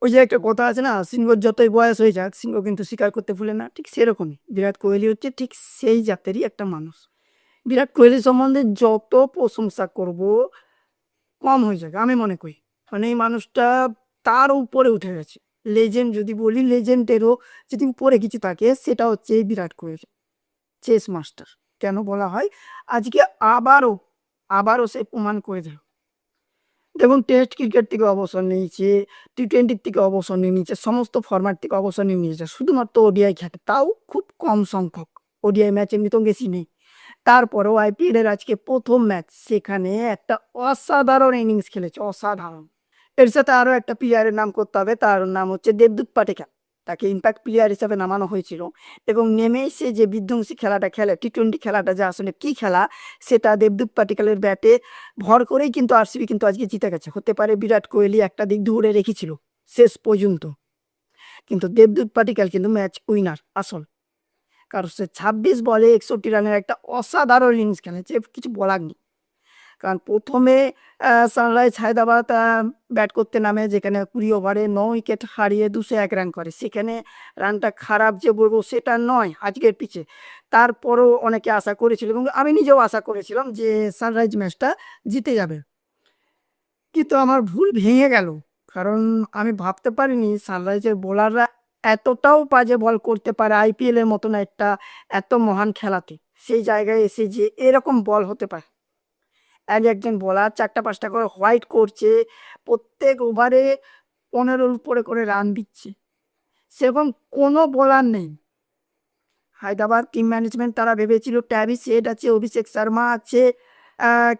ওই যে একটা কথা আছে না, সিংহর যতই বয়স হয়ে যাক সিংহ কিন্তু শিকার করতে ভুলে না, ঠিক সেরকমই বিরাট কোহলি হচ্ছে ঠিক সেই জাতেরই একটা মানুষ। বিরাট কোহলি সম্বন্ধে যত প্রশংসা করব কম হয়ে যাবে আমি মনে করি। মানে এই মানুষটা তার উপরে উঠে গেছে। লেজেন্ড যদি বলি, লেজেন্ডেরও যদি উপরে কিছু থাকে সেটা হচ্ছে এই বিরাট কোহলি, চেস মাস্টার। কেন বলা হয়, আজকে আবারও আবারও সে প্রমাণ করে দিল। দেখুন, টেস্ট ক্রিকেট থেকে অবসর নিয়েছে, টি-20 থেকে অবসর নিয়ে নিয়েছে, সমস্ত ফরম্যাট থেকে অবসর নিয়ে নিয়েছে, শুধুমাত্র ওডিআই খেলে, তাও খুব কম সংখ্যক। ওডিআই ম্যাচ এমনি তো বেশি নেই। তারপরেও আইপিএল এর আজকে প্রথম ম্যাচ, সেখানে একটা অসাধারণ ইনিংস খেলেছে, অসাধারণ। এর সাথে আরো একটা প্লেয়ারের নাম করতে হবে, তার নাম হচ্ছে দেবদূত পাটিকার। তাকে ইম্প্যাক্ট প্লেয়ার হিসাবে নামানো হয়েছিল, এবং নেমেই সে যে বিধ্বংসী খেলাটা খেলে, টি-20 খেলাটা যে আসলে কি খেলা, সেটা দেবদূত পাটিকালের ব্যাটে ভর করেই কিন্তু আরসিবি কিন্তু আজকে জিতে গেছে। হতে পারে বিরাট কোহলি একটা দিক ধরে রেখেছিল শেষ পর্যন্ত, কিন্তু দেবদূত পাটিকাল কিন্তু ম্যাচ উইনার আসল। কারণ সে 26 বলে 61 রানের একটা অসাধারণ ইনিংস খেলেছে, কিছু বলার নেই। কারণ প্রথমে সানরাইজ হায়দ্রাবাদ ব্যাট করতে নামে, যেখানে 20 ওভারে 9 উইকেট হারিয়ে 201 রান করে। সেখানে রানটা খারাপ যে বলবো সেটা নয় আজকের পিচে। তারপরও অনেকে আশা করেছিল, এবং আমি নিজেও আশা করেছিলাম যে সানরাইজ ম্যাচটা জিতে যাবে, কিন্তু আমার ভুল ভেঙে গেল। কারণ আমি ভাবতে পারিনি সানরাইজের বোলাররা এতটাও বাজে বল করতে পারে আইপিএল এর মতন একটা এত মহান খেলাতে। সেই জায়গায় এসে যে এরকম বল হতে পারে, একজন বোলার 4টা 5টা করে হোয়াইট করছে, প্রত্যেক ওভারে 15-র উপরে করে রান দিচ্ছে, সেরকম কোনো বোলার নেই। হায়দ্রাবাদ টিম ম্যানেজমেন্ট তারা ভেবেছিল ট্যাভিস হেড আছে, অভিষেক শর্মা আছে,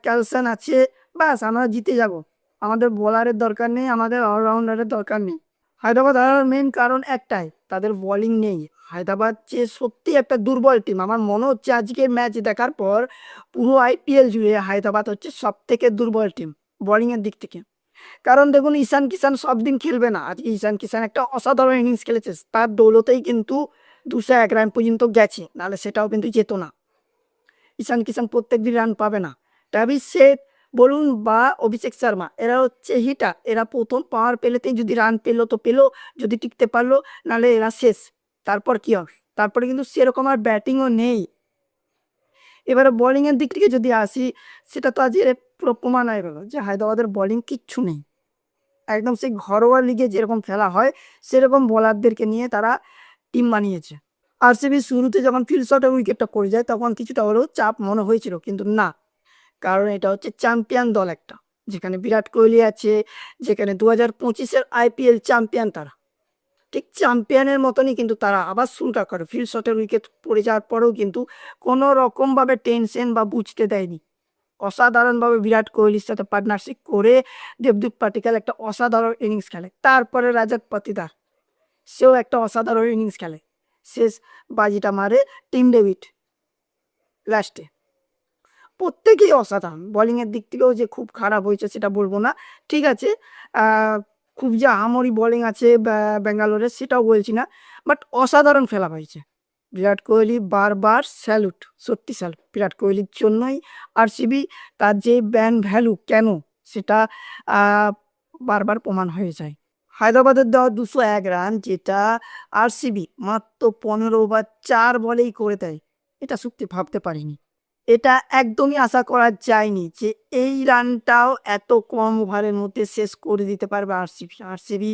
ক্যালসন আছে, বাস আমরা জিতে যাব, আমাদের বোলারের দরকার নেই, আমাদের অলরাউন্ডারের দরকার নেই। হায়দ্রাবাদ হারার মেন কারণ একটাই, তাদের বোলিং নেই। হায়দ্রাবাদ যে সত্যি একটা দুর্বল টিম, আমার মনে হচ্ছে আজকে ম্যাচ দেখার পর পুরো আইপিএল জুড়ে হায়দ্রাবাদ হচ্ছে সব থেকে দুর্বল টিম বোলিংয়ের দিক থেকে। কারণ দেখুন, ঈশান কিষান সব দিন খেলবে না, আজকে ঈশান কিষান একটা অসাধারণ ইনিংস খেলেছে, তার দৌলতেই কিন্তু 201 রান পর্যন্ত গেছে, নাহলে সেটাও কিন্তু যেত না। ঈশান কিষান প্রত্যেক দিন রান পাবে না। ট্রাভিস হেড বলুন বা অভিষেক শর্মা, এরা হচ্ছে হিটার, এরা প্রথম পাওয়ার পেলেতেই যদি রান পেলো তো পেলো, যদি টিকতে পারলো, নাহলে এরা শেষ। তারপর কি হবে? তারপরে কিন্তু সেরকম আর ব্যাটিংও নেই। এবারে বোলিংয়ের দিক থেকে যদি আসি, সেটা তো আজ পুরো প্রমাণ হয়ে গেল যে হায়দ্রাবাদের বোলিং কিচ্ছু নেই। একদম সেই ঘরোয়া লিগে যেরকম খেলা হয় সেরকম বোলারদেরকে নিয়ে তারা টিম বানিয়েছে। আরসিবি শুরুতে যখন ফিল্ড শটে উইকেটটা পড়ে যায় তখন কিছুটা হলেও চাপ মনে হয়েছিল, কিন্তু না, কারণ এটা হচ্ছে চ্যাম্পিয়ন দল একটা, যেখানে বিরাট কোহলি আছে, যেখানে 2025-এর আইপিএল চ্যাম্পিয়ন তারা। ঠিক চ্যাম্পিয়নের মতনই কিন্তু তারা আবার শুরুটা করে, ফিল্ড শটের উইকেট পড়ে যাওয়ার পরেও কিন্তু কোনো রকমভাবে টেনশন বা বুঝতে দেয়নি। অসাধারণভাবে বিরাট কোহলির সাথে পার্টনারশিপ করে দেবদূত পাটিকাল একটা অসাধারণ ইনিংস খেলে। তারপরে রাজাত পাতিদার, সেও একটা অসাধারণ ইনিংস খেলে, শেষ বাজিটা মারে টিম ডেভিড লাস্টে। প্রত্যেকেই অসাধারণ, বোলিংয়ের দিক থেকেও যে খুব খারাপ হয়েছে সেটা বলবো না, ঠিক আছে। খুব যে আহামরি বোলিং আছে ব্যাঙ্গালোরের সেটাও বলছি না, বাট অসাধারণ খেলা হয়েছে। বিরাট কোহলি বারবার স্যালুট, সত্যি স্যালুট বিরাট কোহলির জন্যই আরসিবি তার যে ব্যান ভ্যালু কেন, সেটা বারবার প্রমাণ হয়ে যায়। হায়দ্রাবাদের দেওয়া 201 রান, যেটা আরসিবি মাত্র 15 ওভার 4 বলেই করে দেয়, এটা সত্যি ভাবতে পারিনি। এটা একদমই আশা করা যায়নি যে এই রানটাও এত কম ওভারের মধ্যে শেষ করে দিতে পারবে আরসিবি। আরসিবি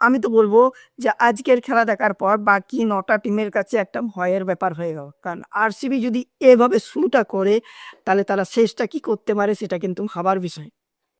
আমি তো বলবো যে আজকের খেলা দেখার পর বাকি 9টা টিমের কাছে একটা ভয়ের ব্যাপার হয়ে গেল, কারণ আরসিবি যদি এভাবে শুরুটা করে তাহলে তারা শেষটা কি করতে পারে সেটা কিন্তু ভাবার বিষয়।